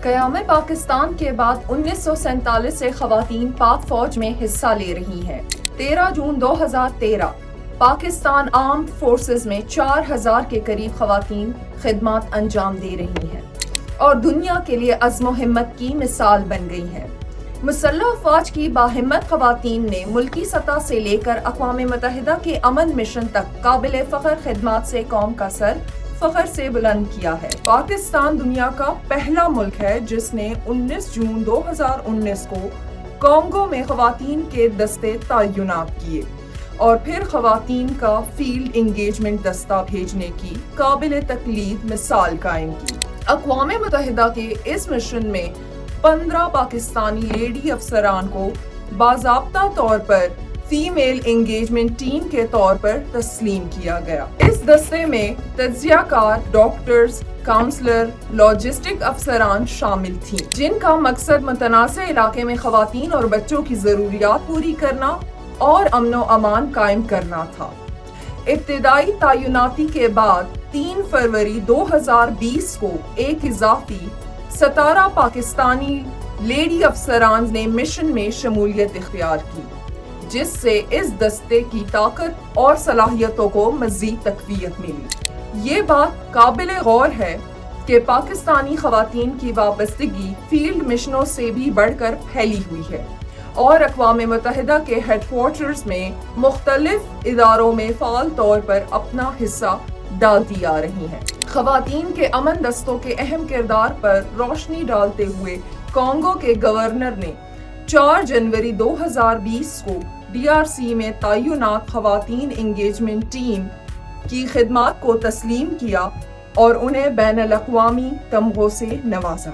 قیام پاکستان کے بعد 1947 سے خواتین پاک فوج میں حصہ لے رہی ہیں۔ 13 جون 2013 پاکستان آرمڈ فورسز میں 4000 کے قریب خواتین خدمات انجام دے رہی ہیں اور دنیا کے لیے عزم و ہمت کی مثال بن گئی ہیں۔ مسلح افواج کی باہمت خواتین نے ملکی سطح سے لے کر اقوام متحدہ کے امن مشن تک قابل فخر خدمات سے قوم کا سر فخر سے بلند کیا ہے۔ پاکستان دنیا کا پہلا ملک ہے جس نے 19 جون 2019 کو کانگو میں خواتین کے دستے تعینات کیے اور پھر خواتین کا فیلڈ انگیجمنٹ دستہ بھیجنے کی قابل تقلید مثال قائم کی۔ اقوام متحدہ کے اس مشن میں 15 پاکستانی لیڈی افسران کو باضابطہ طور پر فیمیل انگیجمنٹ ٹیم کے طور پر تسلیم کیا گیا۔ اس دستے میں تجزیہ کار، ڈاکٹرز، کاؤنسلر، لاجسٹک افسران شامل تھیں، جن کا مقصد متنازع علاقے میں خواتین اور بچوں کی ضروریات پوری کرنا اور امن و امان قائم کرنا تھا۔ ابتدائی تعیناتی کے بعد 3 فروری 2020 کو ایک اضافی 17 پاکستانی لیڈی افسران نے مشن میں شمولیت اختیار کی، جس سے اس دستے کی طاقت اور صلاحیتوں کو مزید تقویت ملی۔ یہ بات قابل غور ہے کہ پاکستانی خواتین کی وابستگی فیلڈ مشنوں سے بھی بڑھ کر پھیلی ہوئی ہے اور اقوام متحدہ کے ہیڈ کوارٹرز میں مختلف اداروں میں فعال طور پر اپنا حصہ ڈالتی آ رہی ہیں۔ خواتین کے امن دستوں کے اہم کردار پر روشنی ڈالتے ہوئے کانگو کے گورنر نے 4 جنوری 2020 کو DRC میں تعینات خواتین انگیجمنٹ ٹیم کی خدمات کو تسلیم کیا اور انہیں بین الاقوامی تمغوں سے نوازا۔